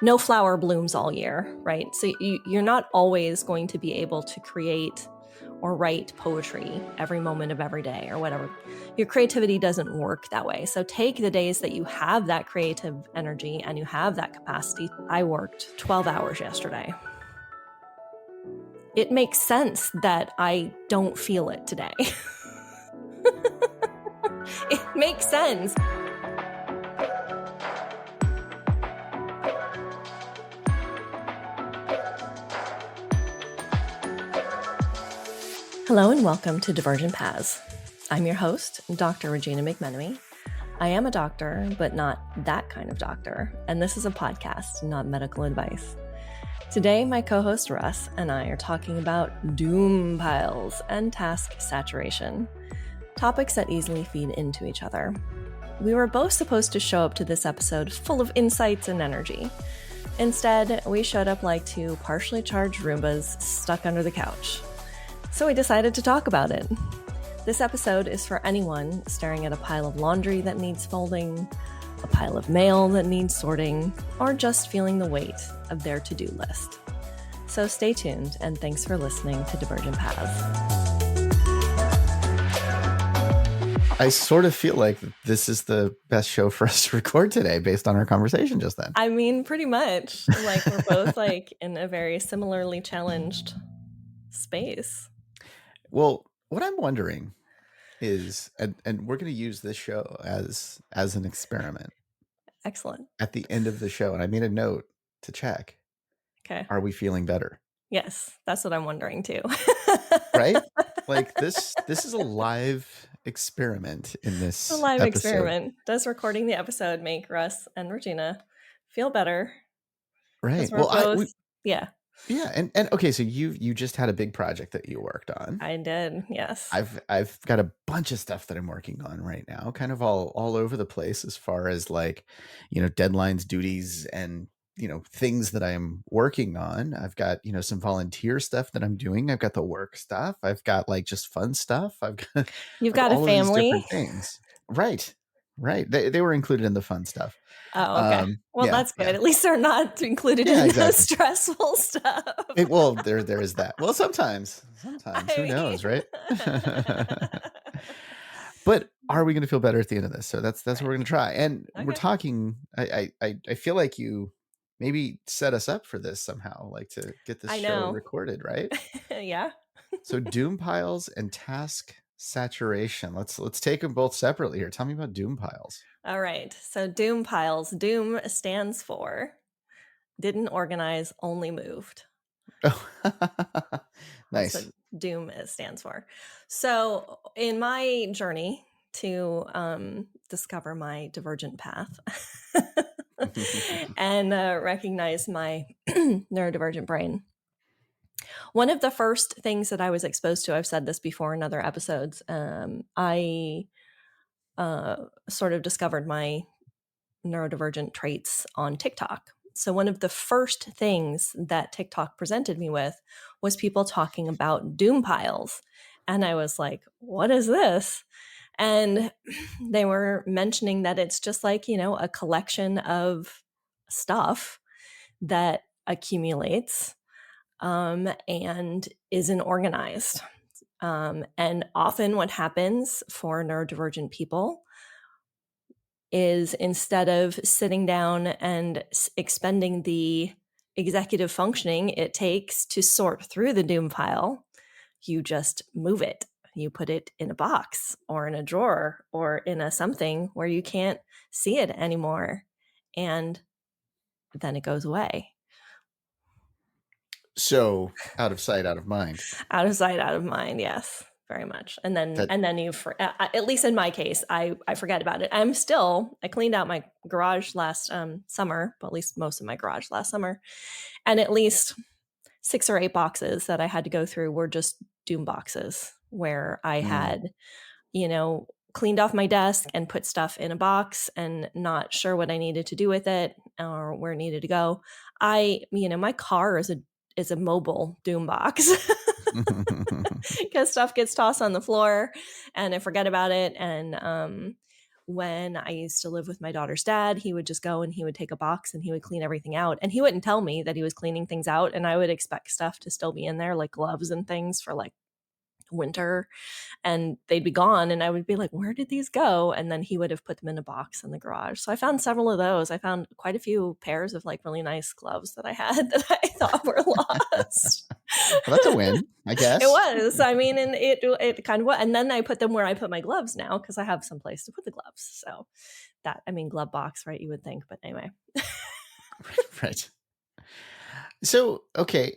no flower blooms all year, right? So you're not always going to be able to create or write poetry every moment of every day or whatever. Your creativity doesn't work that way. So take the days that you have that creative energy and you have that capacity. I worked 12 hours yesterday. It makes sense that I don't feel it today. It makes sense. Hello and welcome to Divergent Paths. I'm your host, Dr. Regina McMenemy. I am a doctor, but not that kind of doctor, and this is a podcast, not medical advice. Today, my co-host Russ and I are talking about doom piles and task saturation, topics that easily feed into each other. We were both supposed to show up to this episode full of insights and energy. Instead, we showed up like two partially charged Roombas stuck under the couch. So we decided to talk about it. This episode is for anyone staring at a pile of laundry that needs folding, a pile of mail that needs sorting, or just feeling the weight of their to-do list. So stay tuned, and thanks for listening to Divergent Paths. I sort of feel like this is the best show for us to record today based on our conversation just then. I mean, pretty much. Like, we're both like in a very similarly challenged space. Well, what I'm wondering is, and we're going to use this show as an experiment. Excellent. At the end of the show, and I made a note to check. Okay. Are we feeling better? Yes, that's what I'm wondering too. Right? Like this is a live experiment in this a live episode. Experiment. Does recording the episode make Russ and Regina feel better? Right. Well, yeah. Yeah, and okay, so you just had a big project that you worked on. I did, yes. I've got a bunch of stuff that I'm working on right now, kind of all over the place as far as like, deadlines, duties, and things that I am working on. I've got some volunteer stuff that I'm doing. I've got the work stuff. I've got like just fun stuff. You've got all a family. Of these different things, right? They were included in the fun stuff. Oh, okay. Well, yeah, that's good. Yeah. At least they're not included in the stressful stuff. Well, there is that. Well, sometimes who knows, right? But are we going to feel better at the end of this? So that's right. What we're going to try. And we're talking. I feel like you maybe set us up for this somehow, like to get this show recorded, right? Yeah. So doom piles and task saturation. Let's take them both separately here. Tell me about doom piles. All right. So doom piles. Doom stands for didn't organize, only moved. Oh, nice. That's what doom stands for. So in my journey to discover my divergent path and recognize my neurodivergent brain, one of the first things that I was exposed to, I've said this before in other episodes, I sort of discovered my neurodivergent traits on TikTok. So one of the first things that TikTok presented me with was people talking about doom piles. And I was like, what is this? And they were mentioning that it's just like, a collection of stuff that accumulates and isn't organized. And often what happens for neurodivergent people is instead of sitting down and expending the executive functioning it takes to sort through the doom pile, you just move it. You put it in a box or in a drawer or in a something where you can't see it anymore. And then it goes away. So out of sight, out of mind. Out of sight, out of mind. Yes, very much. And then you, at least in my case, I forget about it. I cleaned out my garage last summer, but at least most of my garage last summer. And at least 6 or 8 boxes that I had to go through were just doom boxes where I had, cleaned off my desk and put stuff in a box and not sure what I needed to do with it or where it needed to go. My car is a mobile doom box because stuff gets tossed on the floor and I forget about it. And when I used to live with my daughter's dad, he would just go and he would take a box and he would clean everything out. And he wouldn't tell me that he was cleaning things out. And I would expect stuff to still be in there, like gloves and things for like winter, and they'd be gone. And I would be like, where did these go? And then he would have put them in a box in the garage. So I found several of those. I found quite a few pairs of like really nice gloves that I had that I thought were lost. Well, that's a win, I It guess. was. I mean, and it kind of was. And then I put them where I put my gloves now because I have some place to put the gloves. So that, I mean, glove box, right? You would think, but anyway. Right. So, okay,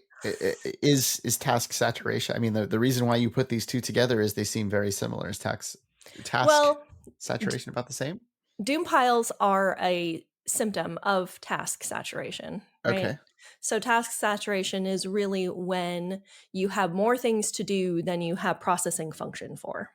is task saturation? I mean, the reason why you put these two together is they seem very similar. Is task Well, saturation about the same? doom piles are a symptom of task saturation, right? Okay. So task saturation is really when you have more things to do than you have processing function for.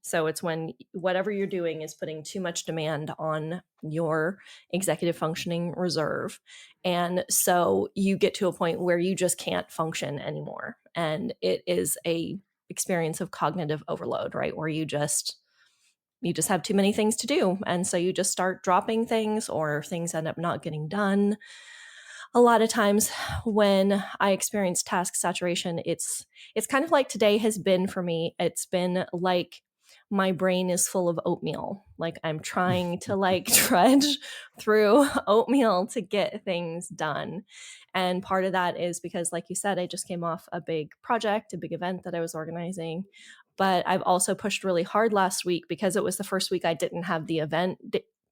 So it's when whatever you're doing is putting too much demand on your executive functioning reserve. And so you get to a point where you just can't function anymore. And it is a experience of cognitive overload, right? Where you just have too many things to do. And so you just start dropping things or things end up not getting done. A lot of times when I experience task saturation, it's kind of like today has been for me. It's been like my brain is full of oatmeal. Like I'm trying to like trudge through oatmeal to get things done. And part of that is because, like you said, I just came off a big project, a big event that I was organizing. But I've also pushed really hard last week because it was the first week I didn't have the event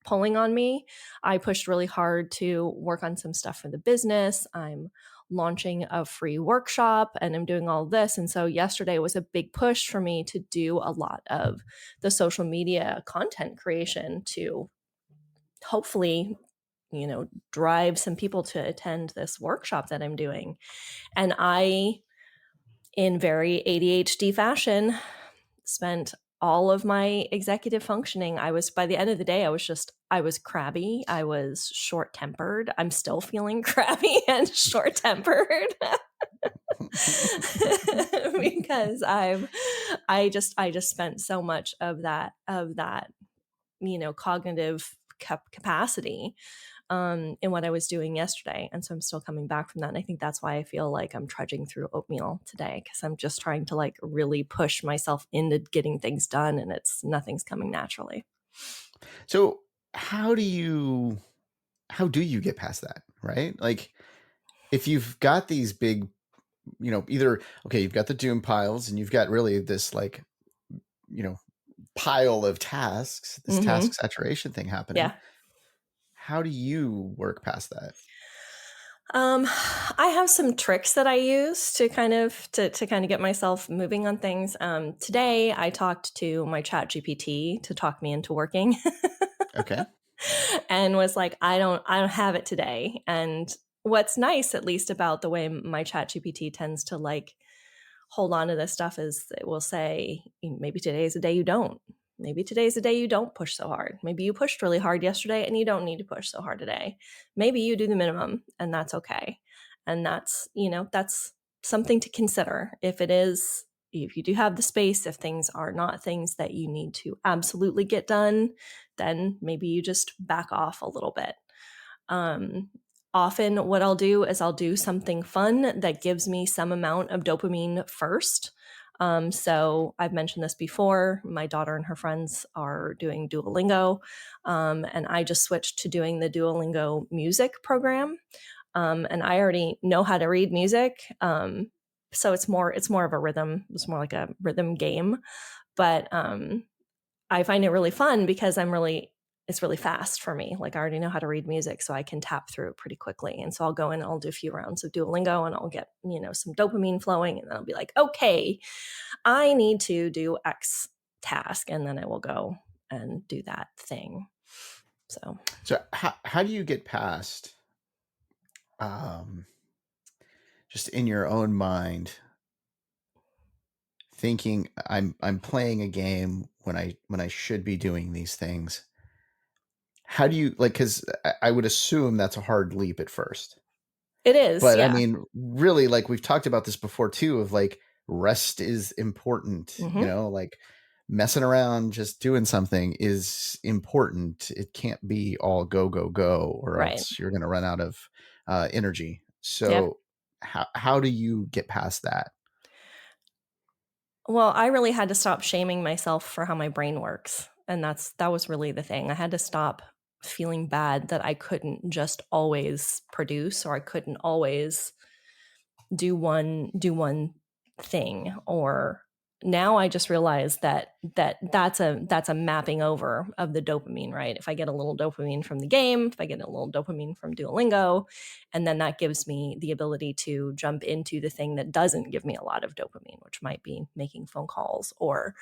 pulling on me. I pushed really hard to work on some stuff for the business. I'm launching a free workshop and I'm doing all this. And so yesterday was a big push for me to do a lot of the social media content creation to hopefully, drive some people to attend this workshop that I'm doing. And I, in very ADHD fashion, spent all of my executive functioning. By the end of the day, I was crabby. I was short tempered. I'm still feeling crabby and short tempered because I just spent so much of that, cognitive capacity in what I was doing yesterday. And so I'm still coming back from that. And I think that's why I feel like I'm trudging through oatmeal today, because I'm just trying to like really push myself into getting things done and nothing's coming naturally. So how do you get past that, right? Like if you've got these big, either, okay, you've got the doom piles and you've got really this like, pile of tasks, this task saturation thing happening. Yeah. How do you work past that? I have some tricks that I use to kind of get myself moving on things. Today I talked to my chat GPT to talk me into working. Okay. And was like, I don't have it today. And what's nice, at least about the way my chat GPT tends to like hold on to this stuff, is it will say, maybe today's a day you don't. Maybe today's the day you don't push so hard. Maybe you pushed really hard yesterday and you don't need to push so hard today. Maybe you do the minimum and that's okay. And that's something to consider. If you do have the space, if things are not things that you need to absolutely get done, then maybe you just back off a little bit. Often what I'll do is I'll do something fun that gives me some amount of dopamine first. So I've mentioned this before. My daughter and her friends are doing Duolingo, and I just switched to doing the Duolingo music program. And I already know how to read music, so it's more of a rhythm. It's more like a rhythm game, but I find it really fun because it's really fast for me. Like I already know how to read music, so I can tap through it pretty quickly. And so I'll go in and I'll do a few rounds of Duolingo and I'll get, some dopamine flowing. And then I'll be like, okay, I need to do X task. And then I will go and do that thing. So how do you get past, just in your own mind, thinking I'm playing a game when I should be doing these things? How do you because I would assume that's a hard leap at first. It is, but yeah. I mean, really, like we've talked about this before too, of like rest is important, like messing around, just doing something is important. It can't be all go, go, go, or Right. else you're going to run out of energy. Yep. So how do you get past that? Well, I really had to stop shaming myself for how my brain works. And that was really the thing. I had to stop feeling bad that I couldn't just always produce, or I couldn't always do one thing. Or now I just realize that's a mapping over of the dopamine, right? If I get a little dopamine from the game, if I get a little dopamine from Duolingo, and then that gives me the ability to jump into the thing that doesn't give me a lot of dopamine, which might be making phone calls, or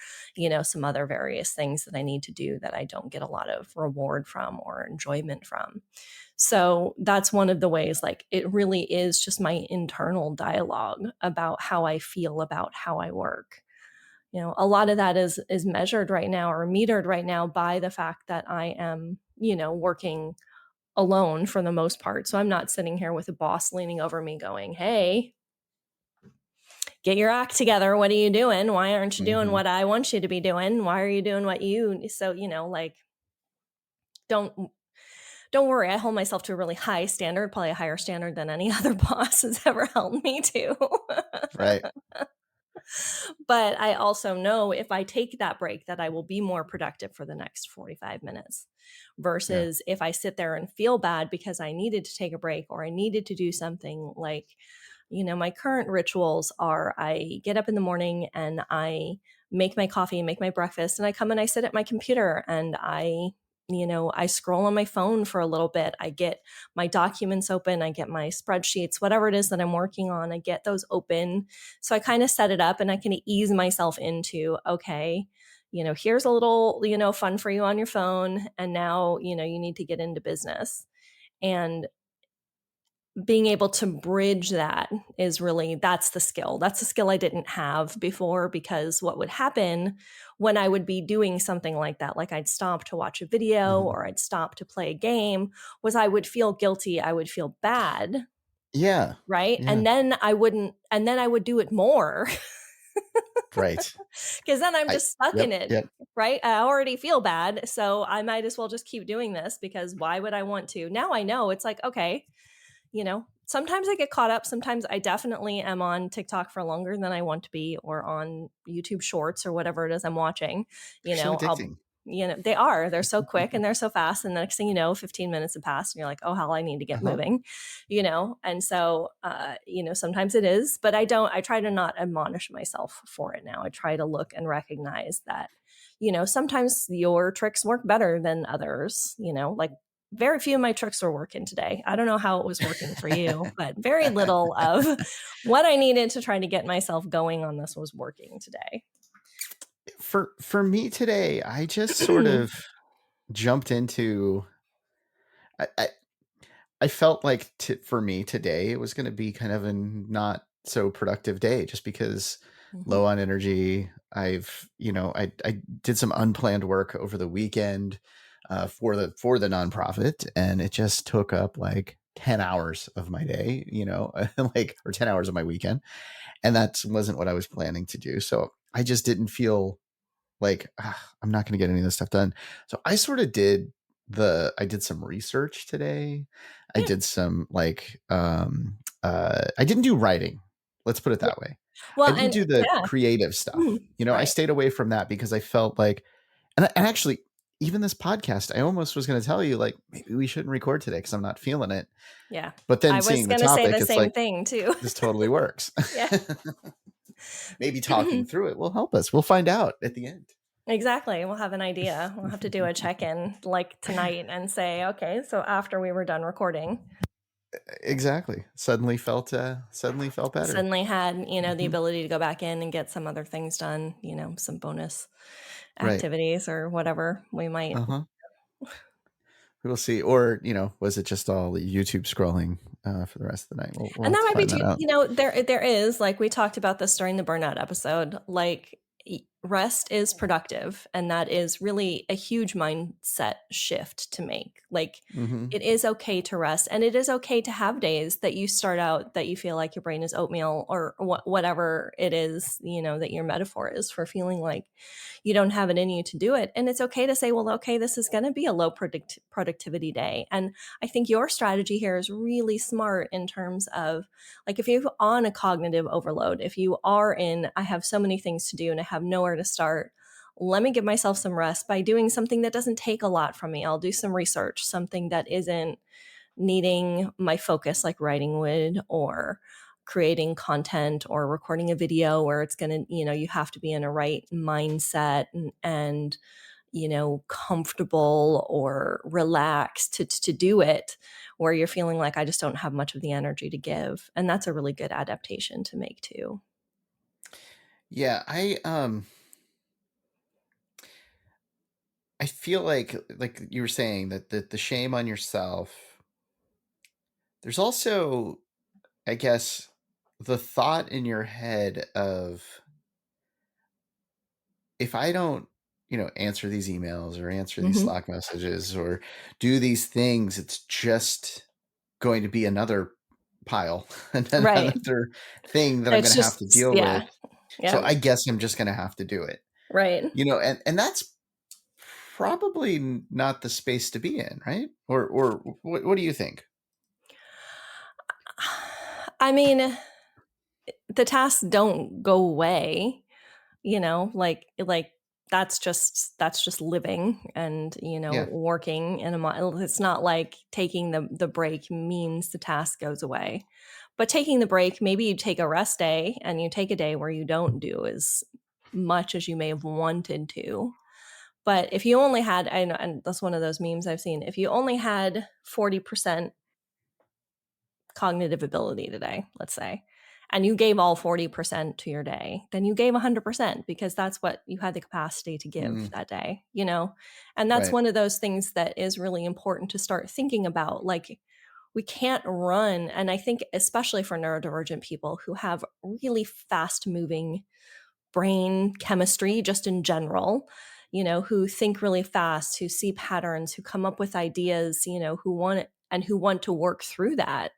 some other various things that I need to do that I don't get a lot of reward from or enjoyment from. So that's one of the ways, like, it really is just my internal dialogue about how I feel about how I work. A lot of that is measured right now, or metered right now, by the fact that I am, working alone for the most part. So I'm not sitting here with a boss leaning over me going, "Hey, get your act together. What are you doing? Why aren't you doing Mm-hmm. what I want you to be doing? Why are you doing what you?" So, like, don't don't worry. I hold myself to a really high standard, probably a higher standard than any other boss has ever held me to. Right. But I also know if I take that break, that I will be more productive for the next 45 minutes, Yeah. versus if I sit there and feel bad because I needed to take a break, or I needed to do something. Like, my current rituals are: I get up in the morning and I make my coffee, make my breakfast, and I come and I sit at my computer and I scroll on my phone for a little bit. I get my documents open, I get my spreadsheets, whatever it is that I'm working on, I get those open. So I kind of set it up and I can ease myself into, okay, here's a little, fun for you on your phone. And now, you need to get into business. And being able to bridge that is really, that's the skill. That's the skill I didn't have before, because what would happen when I would be doing something like that, like I'd stop to watch a video Mm-hmm. or I'd stop to play a game, was I would feel guilty. I would feel bad. Yeah. Right. Yeah. And then I would do it more, Right. because then I'm I just stuck in Yep. it. Yep. Right. I already feel bad. So I might as well just keep doing this, because why would I want to? Now I know it's like, okay, sometimes I get caught up. Sometimes I definitely am on TikTok for longer than I want to be, or on YouTube shorts, or whatever it is I'm watching. They're so I'll, addicting. they're so quick and they're so fast. And the next thing you know, 15 minutes have passed and you're like, oh, hell, I need to get Uh-huh. moving, And so, sometimes it is, but I try to not admonish myself for it now. I try to look and recognize that, sometimes your tricks work better than others, like, very few of my tricks were working today. I don't know how it was working for you, but very little of what I needed to try to get myself going on this was working today. For me today, I just sort of jumped into I I felt like for me today it was going to be kind of a not so productive day, just because Mhm. low on energy. I did some unplanned work over the weekend for the nonprofit, and it just took up like 10 hours of my day, like, or 10 hours of my weekend, and that wasn't what I was planning to do. So I just didn't feel like, I'm not going to get any of this stuff done. So I did some research today. I Yeah. did some I didn't do writing. Let's put it Yeah. that way. I Well, didn't and do the yeah. creative stuff. Mhm. I Right. stayed away from that because I felt like, and actually, even this podcast, I almost was going to tell you, like, maybe we shouldn't record today because I'm not feeling it. Yeah. But then I was seeing the going to say topic, the it's same like, thing too. this totally works. Yeah. Maybe talking through it will help us. We'll find out at the end. Exactly. We'll have an idea. We'll have to do a check-in like tonight and say, okay, so after we were done recording, Exactly. Suddenly felt better. suddenly had, the Hmm. ability to go back in and get some other things done, some bonus Right. activities or whatever we might. Uh-huh. We'll see. Or, was it just all YouTube scrolling for the rest of the night? We'll And have that to might be find that too, out. there is, like, we talked about this during the burnout episode, like, rest is productive, and that is really a huge mindset shift to make. Like, Mm-hmm. it is okay to rest, and it is okay to have days that you start out that you feel like your brain is oatmeal, or whatever it is, that your metaphor is for feeling like you don't have it in you to do it. And it's okay to say, well, okay, this is going to be a low productivity day. And I think your strategy here is really smart in terms of, like, if you're on a cognitive overload, if you are in, I have so many things to do and I have nowhere to start, let me give myself some rest by doing something that doesn't take a lot from me. I'll do some research, something that isn't needing my focus, like writing would, or creating content, or recording a video where it's going to, you have to be in a right mindset, and comfortable or relaxed to do it, where you're feeling like, I just don't have much of the energy to give. And that's a really good adaptation to make too. Yeah, I feel like you were saying that the shame on yourself. There's also, I guess, the thought in your head of, if I don't, answer these emails or answer these Mm-hmm. Slack messages or do these things, it's just going to be another pile and then Right. another thing that I'm going It's to have to just, deal with. yeah. So Yeah. I guess I'm just going to have to do it. Right. And that's probably not the space to be in, right? Or what do you think? I mean, the tasks don't go away, like that's just living, and Yeah. working in it's not like taking the break means the task goes away. But taking the break, maybe you take a rest day and you take a day where you don't do as much as you may have wanted to. But if you only had, I know, and that's one of those memes I've seen, if you only had 40% cognitive ability today, let's say, and you gave all 40% to your day, then you gave 100%, because that's what you had the capacity to give Mm, that day. And that's right. one of those things that is really important to start thinking about. Like, we can't run. And I think, especially for neurodivergent people who have really fast moving brain chemistry, just in general, who think really fast, who see patterns, who come up with ideas, who want to work through that.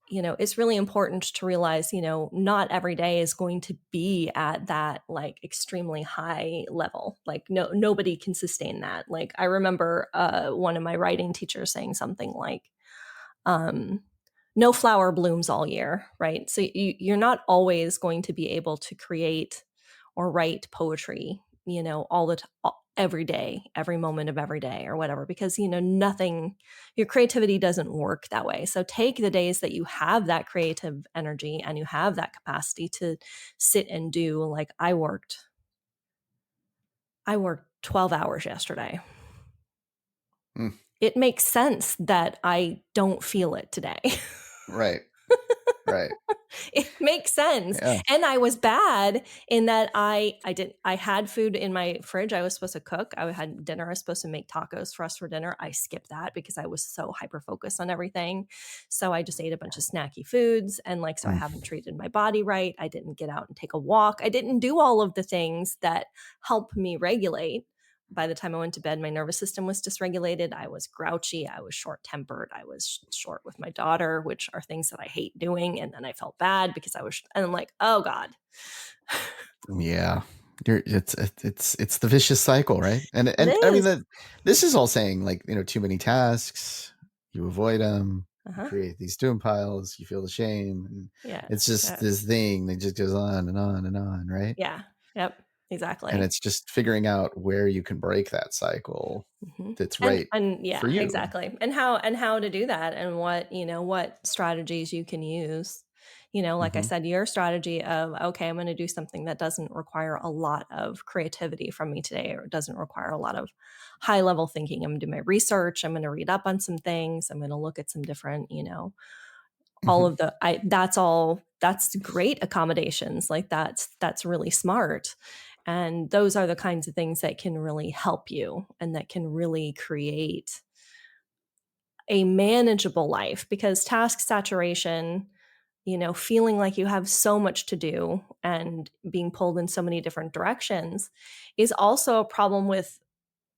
It's really important to realize, not every day is going to be at that, like, extremely high level. Like, nobody can sustain that. Like, I remember one of my writing teachers saying something like, um, no flower blooms all year, right? So you're not always going to be able to create or write poetry, all the every day, every moment of every day, or whatever, because nothing, your creativity doesn't work that way. So take the days that you have that creative energy and you have that capacity to sit and do. Like, I worked 12 hours yesterday. Mm, It makes sense that I don't feel it today. right. Right. It makes sense. Yeah. And I was bad in that I had food in my fridge I was supposed to cook. I had dinner. I was supposed to make tacos for us for dinner. I skipped that because I was so hyper focused on everything. So I just ate a bunch of snacky foods, and, like, so I Mm, haven't treated my body right. I didn't get out and take a walk. I didn't do all of the things that help me regulate. By the time I went to bed, my nervous system was dysregulated. I was grouchy. I was short tempered. I was short with my daughter, which are things that I hate doing. And then I felt bad because and I'm like, oh God. yeah. It's the vicious cycle, right? It And I mean is. that this is all saying, like, too many tasks, you avoid them, you Uh-huh. create these doom piles, you feel the shame, and Yeah. it's just Yes. this thing that just goes on and on and on, right? Yeah. Yep. And Exactly. it's just figuring out where you can break that cycle Mhm. that's And right and for yeah, you. exactly. And how to do that, and what strategies you can use. Like I Hmm. said, your strategy of, okay, I'm going to do something that doesn't require a lot of creativity from me today, or doesn't require a lot of high level thinking. I'm going to do my research. I'm going to read up on some things. I'm going to look at some different, all Hmm. of the I that's all that's great accommodations. Like, that's really smart. And those are the kinds of things that can really help you and that can really create a manageable life, because task saturation feeling like you have so much to do and being pulled in so many different directions is also a problem with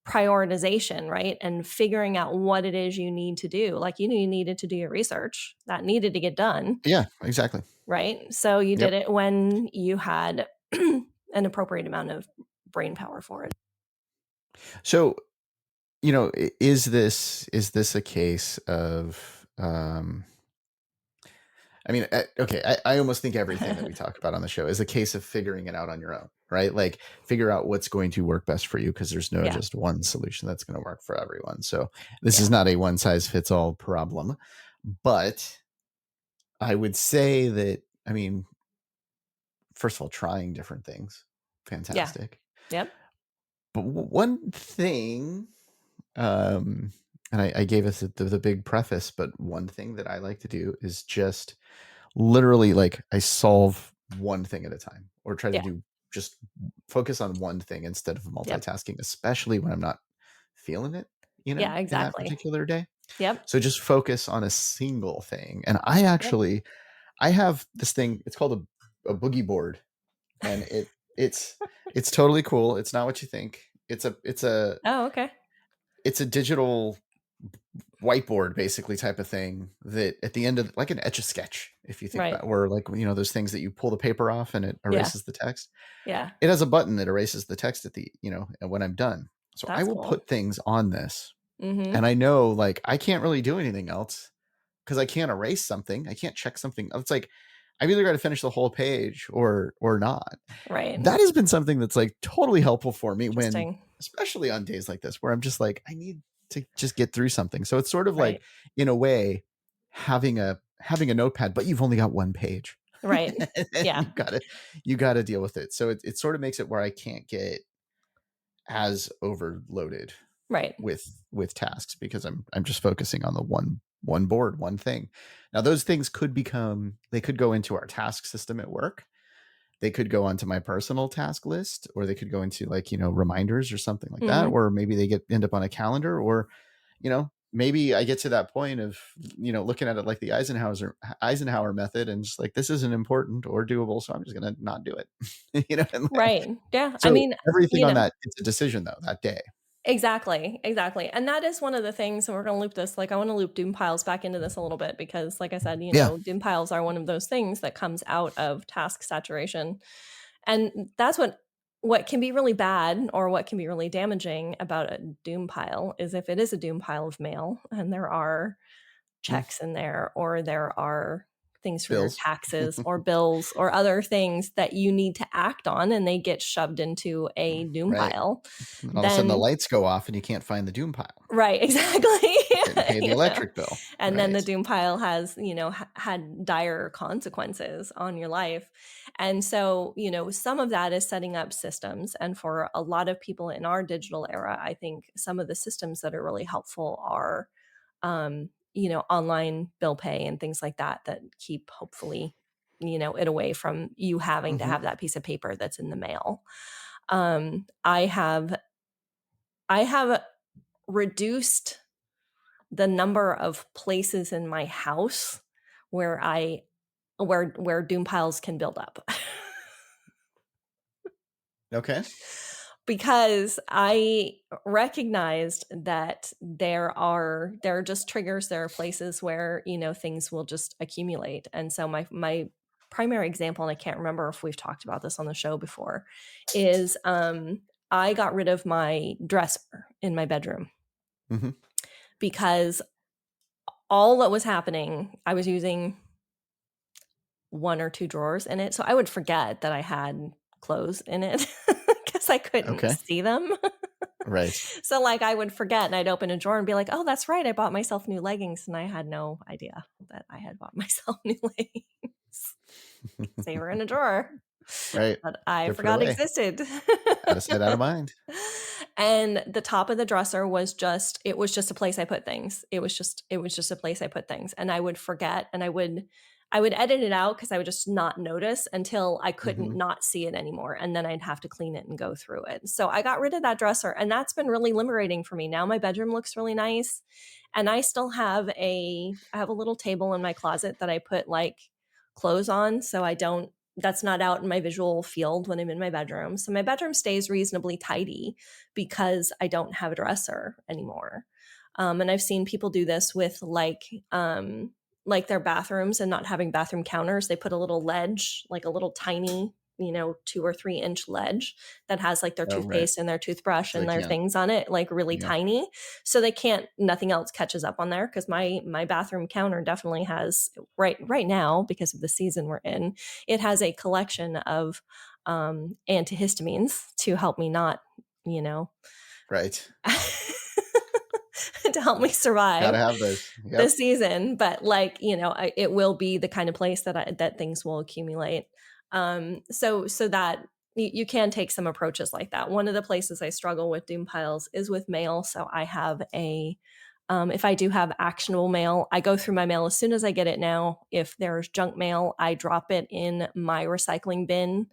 prioritization, right? And figuring out what it is you need to do. Like you needed to do your research that needed to get done, Yeah, exactly. right? So you did Yep. it when you had an appropriate amount of brain power for it. So, is this a case of I mean, okay, I almost think everything that we talk about on the show is a case of figuring it out on your own, right? Like figure out what's going to work best for you, because there's no Yeah. just one solution that's going to work for everyone. So this Yeah. is not a one size fits all problem, but I would say that, I mean, first of all, trying different things, Yeah. fantastic. Yep. But one thing, and I gave us the big preface, but one thing that I like to do is just literally like I solve one thing at a time, or try to Yeah. do just focus on one thing instead of Yep. multitasking, especially when I'm not feeling it, Yeah, in that exactly. particular day. Yep. So just focus on a single thing. And Yep. I have this thing, it's called a boogie board, and it's totally cool. It's not what you think. Oh, okay. It's a digital whiteboard basically type of thing that at the end of, like an etch a sketch, if you think Right. about, where like those things that you pull the paper off and it Yeah. erases the text. Yeah. It has a button that erases the text at the and when I'm done. So I That's will cool. put things on this, Mm-hmm. and I know like I can't really do anything else because I can't erase something, I can't check something. It's like I've either got to finish the whole page or not. Right. That has been something that's like totally helpful for me, when Interesting. especially on days like this where I'm just like I need to just get through something. So it's sort of Right. like, in a way, having a notepad, but you've only got one page. Right. And Yeah. you gotta deal with it. So it sort of makes it where I can't get as overloaded Right. with tasks, because I'm just focusing on the one board, one thing. Now those things they could go into our task system at work. They could go onto my personal task list, or they could go into like, reminders or something like that. Mm-hmm. Or maybe they end up on a calendar, or, maybe I get to that point of, looking at it like the Eisenhower method, and just like, this isn't important or doable, so I'm just going to not do it. And like, Right. Yeah. I so mean, everything on that, it's a decision though, that day. exactly. Exactly. And that is one of the things, and we're going to loop this, like I want to loop doom piles back into this a little bit, because like I said, Yeah. doom piles are one of those things that comes out of task saturation. And that's what can be really bad, or what can be really damaging about a doom pile, is if it is a doom pile of mail and there are Mm, checks in there, or there are things for your bills. taxes or bills or other things that you need to act on, and they get shoved into a doom Right. pile, And then all of a sudden the then lights go off and you can't find the doom pile. right, exactly. Didn't pay the electric bill. And then the Right. doom pile has, had dire consequences on your life. And so, some of that is setting up systems. And for a lot of people in our digital era, I think some of the systems that are really helpful are, online bill pay and things like that, that keep, hopefully, it away from you having to Mm-hmm. have that piece of paper that's in the mail. I have reduced the number of places in my house where where doom piles can build up. Okay. Because I recognized that there are just triggers, there are places where, things will just accumulate. And so my primary example, and I can't remember if we've talked about this on the show before, is I got rid of my dresser in my bedroom, Mm-hmm. because all that was happening, I was using one or two drawers in it. So I would forget that I had clothes in it because I couldn't Okay. see them. Right. So like I would forget, and I'd open a drawer and be like, oh, that's right, I bought myself new leggings. And I had no idea that I had bought myself new leggings. They were in a drawer Right. that I They're put forgot away. existed. Out of sight, out of mind. And the top of the dresser was just a place I put things. It was just a place I put things. And I would forget, and I would edit it out because I would just not notice until I couldn't Mm-hmm. not see it anymore. And then I'd have to clean it and go through it. So I got rid of that dresser, and that's been really liberating for me. Now my bedroom looks really nice. And I still have I have a little table in my closet that I put like clothes on, so that's not out in my visual field when I'm in my bedroom. So my bedroom stays reasonably tidy because I don't have a dresser anymore. And I've seen people do this with like their bathrooms and not having bathroom counters. They put a little ledge, like a little tiny, 2 or 3 inch ledge that has like their Oh, right. toothpaste and their toothbrush So they and their can't. things on it, like really Yeah. tiny. So they can't, nothing else catches up on there, because my bathroom counter definitely has, right now, because of the season we're in, it has a collection of antihistamines to help me not, Right. to help me survive Gotta have those. the Yep. season. But like, it will be the kind of place that things will accumulate. So that you can take some approaches like that. One of the places I struggle with doom piles is with mail. So I have if I do have actionable mail, I go through my mail as soon as I get it now. If there's junk mail, I drop it in my recycling bin.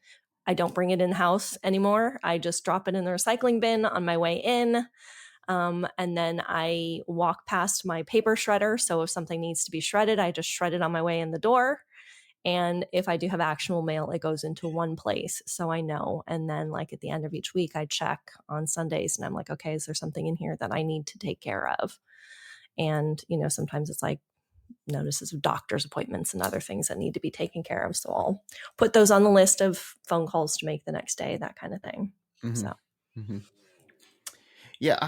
I don't bring it in the house anymore. I just drop it in the recycling bin on my way in. And then I walk past my paper shredder. So if something needs to be shredded, I just shred it on my way in the door. And if I do have actual mail, it goes into one place. So I know. And then, like, at the end of each week, I check on Sundays and I'm like, okay, is there something in here that I need to take care of? And, sometimes it's like notices of doctor's appointments and other things that need to be taken care of. So I'll put those on the list of phone calls to make the next day, that kind of thing. Mm-hmm. So, Mm-hmm. Yeah,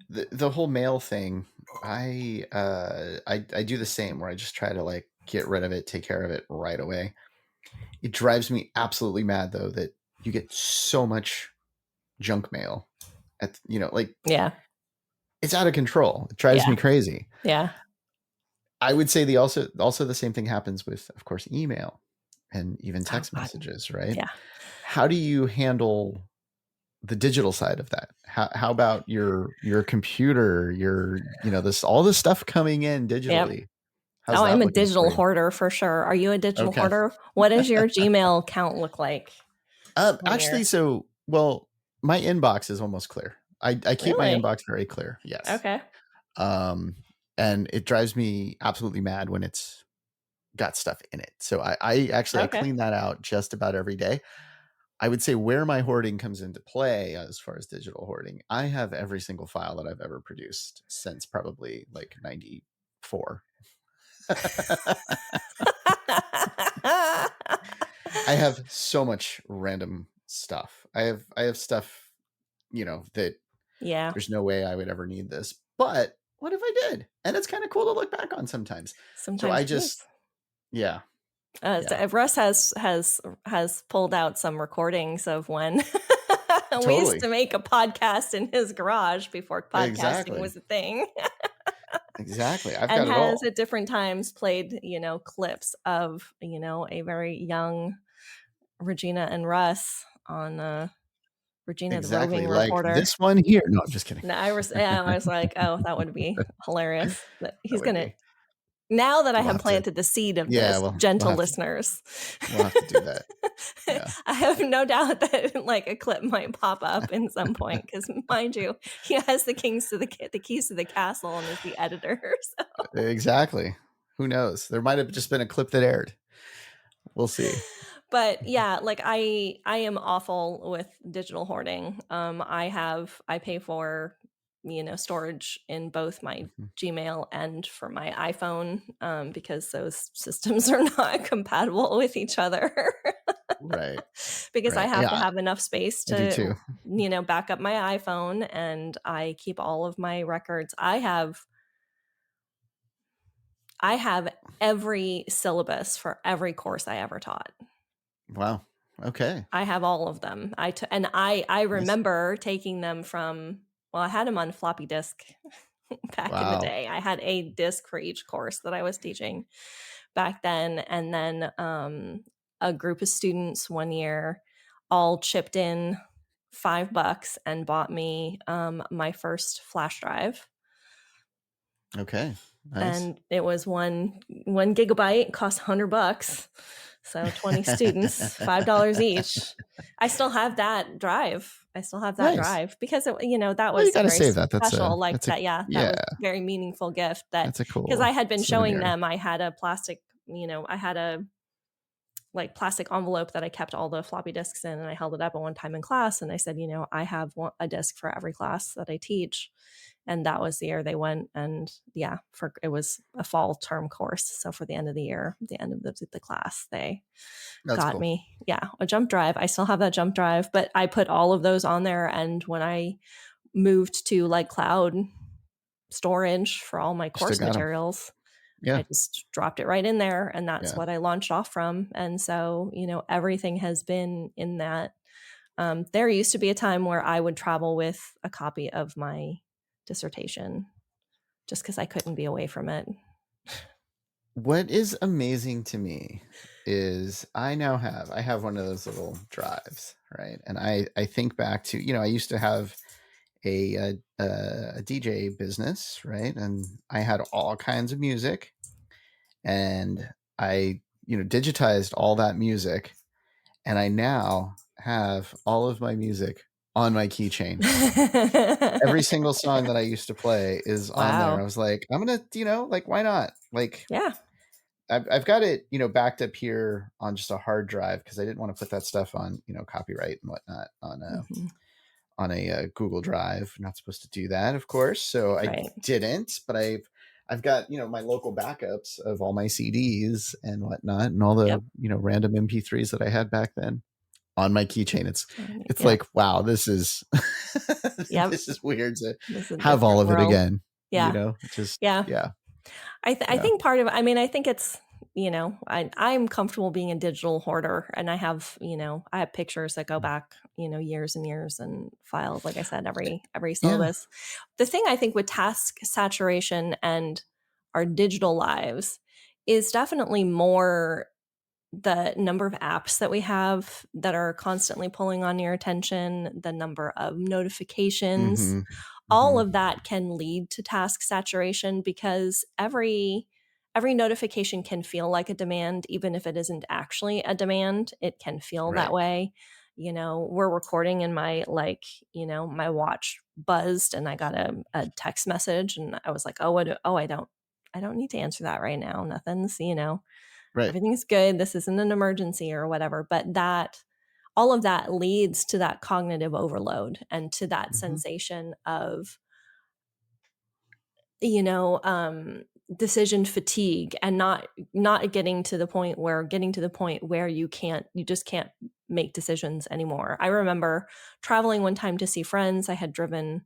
the whole mail thing, I do the same, where I just try to like get rid of it, take care of it right away. It drives me absolutely mad though that you get so much junk mail like yeah. it's out of control. It drives Yeah. me crazy. Yeah. I would say also the same thing happens with, of course, email and even Oh, text God. messages, right? Yeah. How do you handle the digital side of that? How about your computer, this all this stuff coming in Yep. digitally? How's Oh, I'm that a looking for digital you? hoarder for sure. Are you a digital Okay. hoarder? What does your Gmail count look like on Actually, your? my inbox is almost clear. I keep my Really? inbox very clear. Yes. Okay. Um, and it drives me absolutely mad when it's got stuff in it. So I Okay. clean that out just about every day. I would say where my hoarding comes into play as far as digital hoarding, I have every single file that I've ever produced since probably like 94. I have so much random stuff. I have stuff, that Yeah. there's no way I would ever need this. But what if I did? And it's kind of cool to look back on sometimes. So Sometimes I it is. just, yeah, yeah, So Russ has pulled out some recordings of when we used totally. to make a podcast in his garage before podcasting Exactly. was a thing. Exactly. I've And got it has all. at different times played, clips of, a very young Regina and Russ on Regina the Exactly. roving Like reporter. this one here. No, I'm just kidding. No, I was like, oh, that would be hilarious. But That he's would gonna, be. now that I We'll have have to. planted the seed of Yeah, this, we'll gentle have to. listeners, We'll have to do that. Yeah. I have no doubt that like a clip might pop up in some point, because mind you, he has the keys to the castle and is the editor. So. Exactly. Who knows? There might have just been a clip that aired. We'll see. But yeah, like I am awful with digital hoarding. I pay for storage in both my Mhm. Gmail and for my iPhone, because those systems are not compatible with each other. Right. Because I Right. have to Yeah, have enough space I do to too. back up my iPhone, and I keep all of my records. I have every syllabus for every course I ever taught. Wow. Okay. I have all of them. I Nice. remember taking them from, well, I had them on floppy disk back in the Wow. day. I had a disk for each course that I was teaching back then. And then a group of students one year all chipped in $5 and bought me my first flash drive. Okay. Nice. And it was one gigabyte, cost $100. So 20 students, $5 each. I still have that drive. Nice. Because that Well, you was got to very save that. special. Like That's a that, yeah, that yeah, was a very meaningful gift. That that's a because I cool had been showing souvenir. them, I had a plastic, I had a like plastic envelope that I kept all the floppy disks in, and I held it up at one time in class, and I said, I have a disk for every class that I teach. And that was the year they went. And yeah, it was a fall term course. So for the end of the year, the end of the class, they That's got cool. me, yeah, a jump drive. I still have that jump drive, but I put all of those on there. And when I moved to like cloud storage for all my You still course got them. materials, Yeah. I just dropped it right in there, and that's Yeah. what I launched off from. And so, everything has been in that. There used to be a time where I would travel with a copy of my dissertation just because I couldn't be away from it. What is amazing to me is I have one of those little drives, right? And I think back to, I used to have a DJ business, right? And I had all kinds of music, and I, digitized all that music, and I now have all of my music on my keychain. Every single song that I used to play is on there. I Wow. was like, I'm gonna, like, why not? Like, Yeah. I've got it, backed up here on just a hard drive because I didn't want to put that stuff on, copyright and whatnot Mhm. on a Google Drive. I'm not supposed to do that, of course, so I Right. didn't. But I've got, my local backups of all my CDs and whatnot, and all the, Yep. random MP3s that I had back then on my keychain. It's Yep. like, wow, this is Yep. this is weird to This is a have all different of it world. again. Yeah. Just Yeah. yeah, I yeah. think part of, I think it's, I'm comfortable being a digital hoarder, and I have pictures that go back, years and years, and filed, like I said, every Yeah. syllabus. The thing I think with task saturation and our digital lives is definitely more the number of apps that we have that are constantly pulling on your attention, the number of notifications, Mm-hmm. all Mm-hmm. of that can lead to task saturation, because every notification can feel like a demand, even if it isn't actually a demand. It can feel that Right. way. We're recording, and my my watch buzzed, and I got a text message, and I was like, I don't need to answer that right now. Nothing's, Right. everything's good. This isn't an emergency or whatever. But that all of that leads to that cognitive overload, and to that Mm-hmm. sensation of, you know, um, decision fatigue, and not getting to the point where you just can't make decisions anymore. I remember traveling one time to see friends. I had driven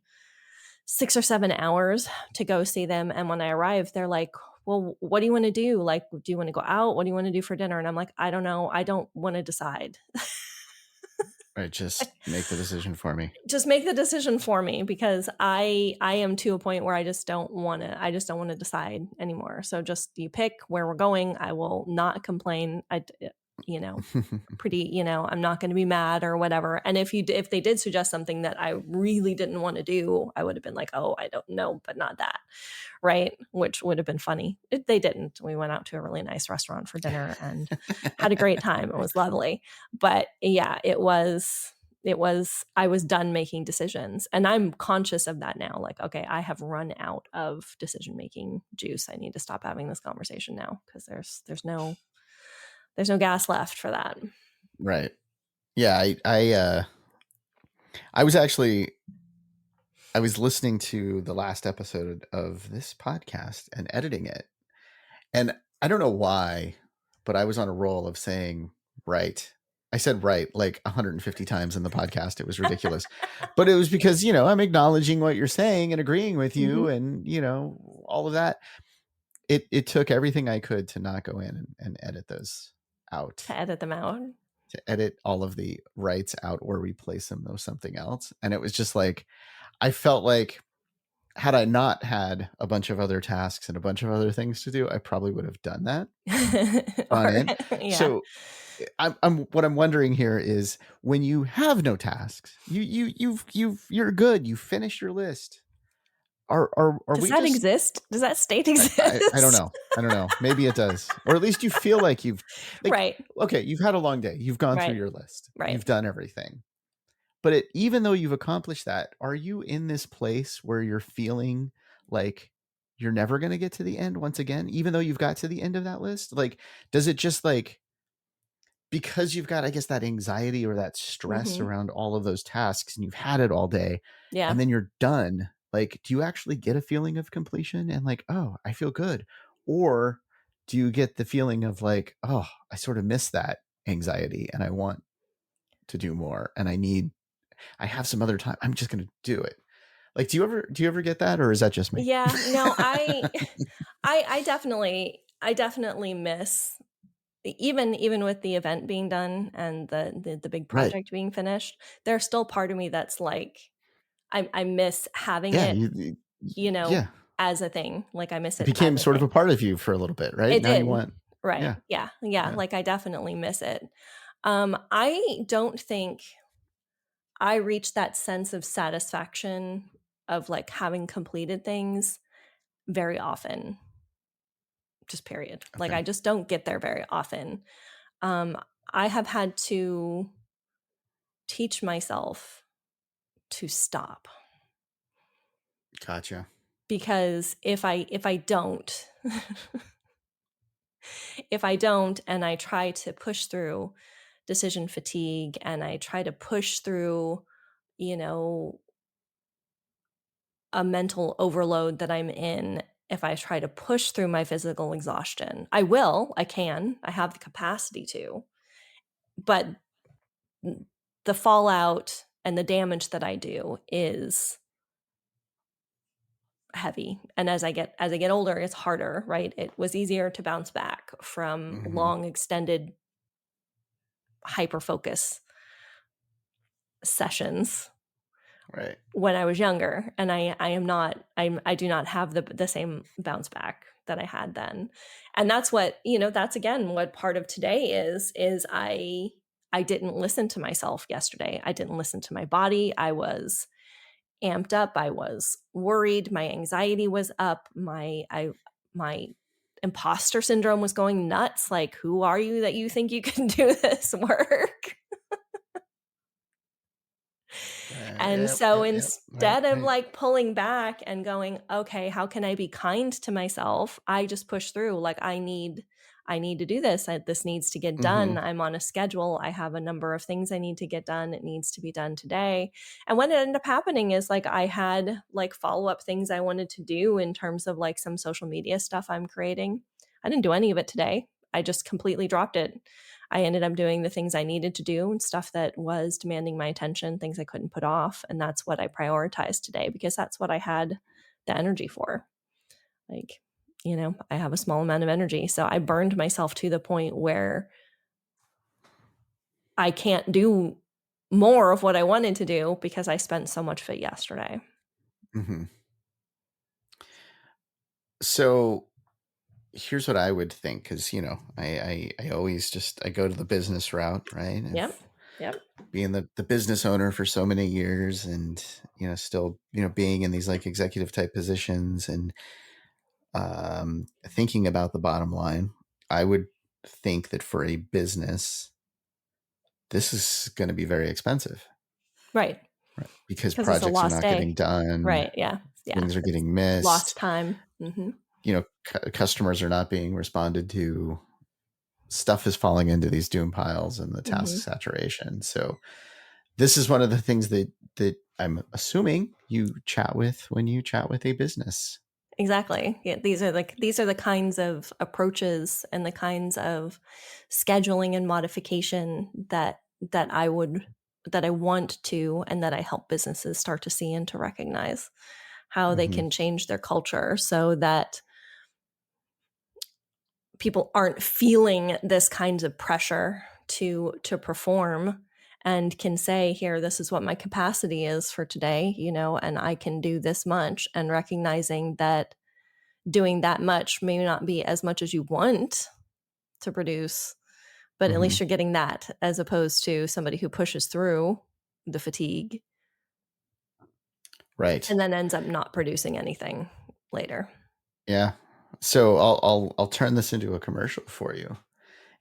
6 or 7 hours to go see them. And when I arrived, they're like, well, what do you want to do? Like, do you want to go out? What do you want to do for dinner? And I'm like, I don't know. I don't want to decide. Right. Just make the decision for me. Just make the decision for me, because I am to a point where I just don't want to decide anymore. So just, you pick where we're going. I will not complain. You know, pretty, I'm not going to be mad or whatever. And if they did suggest something that I really didn't want to do, I would have been like, oh, I don't know, but not that. Right. Which would have been funny. They didn't. We went out to a really nice restaurant for dinner and had a great time. It was lovely. But yeah, I was done making decisions, and I'm conscious of that now. Like, okay, I have run out of decision making juice. I need to stop having this conversation now, because there's no gas left for that. Right. Yeah. I was actually, I was listening to the last episode of this podcast and editing it. And I don't know why, but I was on a roll of saying right. I said right like 150 times in the podcast. It was ridiculous. But it was because, I'm acknowledging what you're saying and agreeing with you, Mm-hmm. and, all of that. It took everything I could to not go in and edit those out, To edit them out. to edit all of the rights out or replace them with something else. And it was just like, I felt like, had I not had a bunch of other tasks and a bunch of other things to do, I probably would have done that on Or in. yeah. So what I'm wondering here is, when you have no tasks, you're good, you finished your list. are Does we that just exist? Does that state I don't exist? know. I don't know. Maybe it does. Or at least you feel like you've like Right. okay, you've had a long day. You've gone through Right. your list. Right. You've done everything. But even though you've accomplished that, are you in this place where you're feeling like you're never going to get to the end once again, even though you've got to the end of that list? Like, does it just like, because you've got, I guess, that anxiety or that stress Mhm. around all of those tasks and you've had it all day Yeah. and then you're done, like, do you actually get a feeling of completion and like, oh, I feel good? Or do you get the feeling of like, oh, I sort of miss that anxiety and I want to do more and I have some other time. I'm just going to do it. Like, do you ever get that, or is that just me? Yeah. No, I definitely miss, even with the event being done and the big Right. project being finished, there's still part of me that's like, I miss having Yeah. it, you know, Yeah. as a thing. Like, I miss It it as became a sort of thing. a part of you for a little bit, right? It Now you did. want, Right. yeah, Yeah. Yeah. yeah, Like, I definitely miss it. I don't think I reached that sense of satisfaction of, like, having completed things very often, just period. Like, okay, I just don't get there very often. Um, I have had to teach myself to stop, gotcha. because if I don't if I don't and I try to push through decision fatigue and I try to push through, you know, a mental overload that I'm in, if I try to push through my physical exhaustion, I can, I have the capacity to, but the fallout and the damage that I do is heavy. And as I get older, it's harder, right? It was easier to bounce back from Hmm. long extended hyper focus sessions Right. when I was younger, and I do not have the same bounce back that I had then. And that's what, that's again what part of today is I didn't listen to myself yesterday. I didn't listen to my body. I was amped up. I was worried. My anxiety was up. My imposter syndrome was going nuts. Like, who are you that you think you can do this work? And Yep. so Yep. Yep. Right. instead of Right. like pulling back and going, okay, how can I be kind to myself? I just push through. Like, I need to do this. This needs to get Hmm. done. I'm on a schedule. I have a number of things I need to get done. It needs to be done today. And what ended up happening is, like, I had like follow-up things I wanted to do in terms of like some social media stuff I'm creating. I didn't do any of it today. I just completely dropped it. I ended up doing the things I needed to do and stuff that was demanding my attention, things I couldn't put off. And that's what I prioritized today, because that's what I had the energy for. Like, I have a small amount of energy. So I burned myself to the point where I can't do more of what I wanted to do because I spent so much of it yesterday. Hmm. So here's what I would think, because I always just I go to the business route, right? Yep. Of Yep. being the business owner for so many years, and still being in these like executive type positions, and thinking about the bottom line, I would think that for a business, this is going to be very expensive, Right. right? Because Because it's a projects are lost not getting day. done, Right. Yeah. Yeah. things are It's getting lost missed, time. Hmm. customers are not being responded to, stuff is falling into these doom piles and the task Hmm. saturation. So this is one of the things that I'm assuming you chat with when you chat with a business. Exactly. Yeah, these are the kinds of approaches and the kinds of scheduling and modification that I want to, and that I help businesses start to see and to recognize how they Hmm. can change their culture so that people aren't feeling this kinds of pressure to perform, and can say, here, this is what my capacity is for today, and I can do this much, and recognizing that doing that much may not be as much as you want to produce, but at Hmm. least you're getting that, as opposed to somebody who pushes through the fatigue. Right. and then ends up not producing anything later. Yeah. So I'll turn this into a commercial for you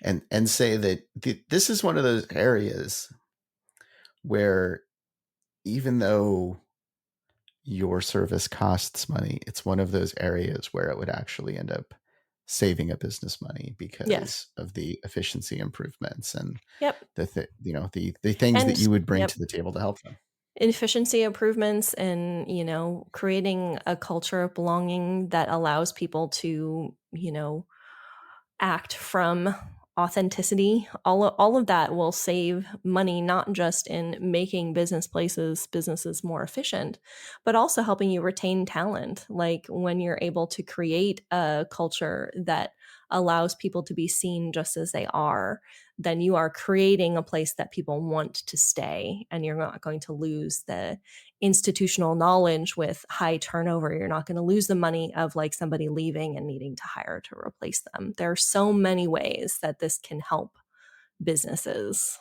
and say that this is one of those areas where even though your service costs money, it's one of those areas where it would actually end up saving a business money Yes. because of the efficiency improvements and Yep. the things that And you would bring yep. to the table to help them. Efficiency improvements and, creating a culture of belonging that allows people to, act from authenticity. All of that will save money, not just in making businesses more efficient, but also helping you retain talent. Like when you're able to create a culture that allows people to be seen just as they are, then you are creating a place that people want to stay, and you're not going to lose the institutional knowledge with high turnover. You're not going to lose the money of like somebody leaving and needing to hire to replace them. There are so many ways that this can help businesses.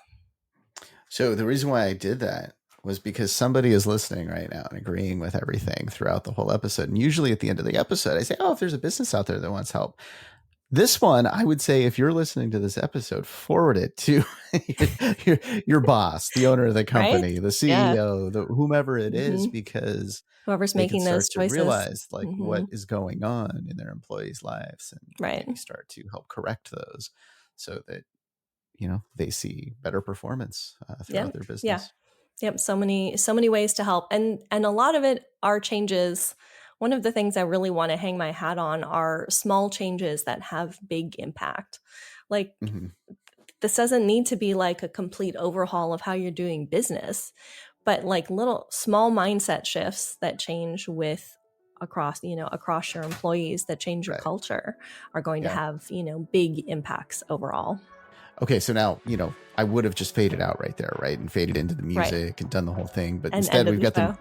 So the reason why I did that was because somebody is listening right now and agreeing with everything throughout the whole episode. And usually at the end of the episode, I say, oh, if there's a business out there that wants help. This one, I would say, if you're listening to this episode, forward it to your boss, the owner of the Right? company, the Yeah. CEO, whomever it is, Mhm. because Whoever's they can making those start to choices. realize like what Mhm. is going on in their employees' lives and Right. maybe start to help correct those so that, they see better performance Yeah. throughout their Yeah. business. Yep. So many ways to help. And a lot of it are changes. One of the things I really want to hang my hat on are small changes that have big impact. Like Mm-hmm. this doesn't need to be like a complete overhaul of how you're doing business, but like little small mindset shifts that change with across your employees, that change your Right. culture, are going to Yeah. have big impacts overall. Okay, so now, I would have just faded out right there, right? And faded into the music and done the whole thing. But And instead end of we've the got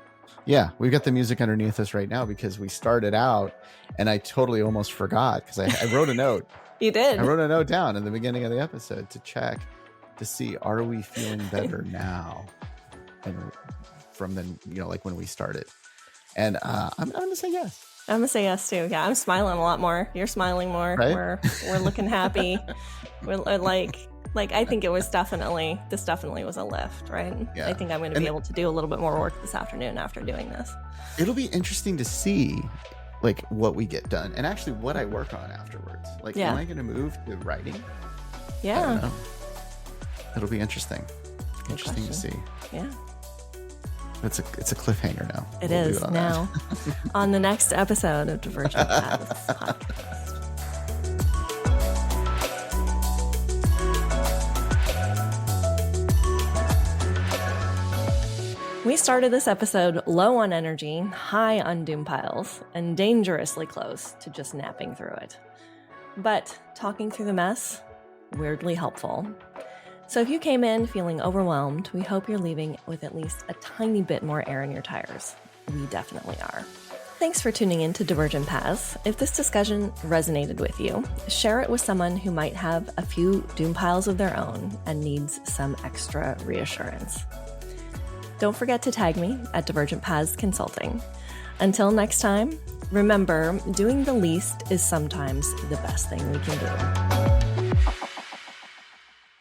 show. we've got the music underneath us right now because we started out and I totally almost forgot because I wrote a note. You did. I wrote a note down in the beginning of the episode to check to see, are we feeling better now? And from then, like when we started. And I'm going to say yes. I'm gonna say yes too. Yeah, I'm smiling a lot more. You're smiling more. Right? We're looking happy. We're like I think this definitely was a lift, right? Yeah. I think I'm going to be able to do a little bit more work this afternoon after doing this. It'll be interesting to see like what we get done and actually what I work on afterwards. Like, Yeah. am I going to move to writing? I Yeah. don't know. It'll be interesting. Interesting to see. Yeah. It's a cliffhanger now. It We'll do is on now. On the next episode of Divergent Paths podcast. We started this episode low on energy, high on doom piles, and dangerously close to just napping through it. But talking through the mess, weirdly helpful. So if you came in feeling overwhelmed, we hope you're leaving with at least a tiny bit more air in your tires. We definitely are. Thanks for tuning in to Divergent Paths. If this discussion resonated with you, share it with someone who might have a few doom piles of their own and needs some extra reassurance. Don't forget to tag me at Divergent Paths Consulting. Until next time, remember, doing the least is sometimes the best thing we can do.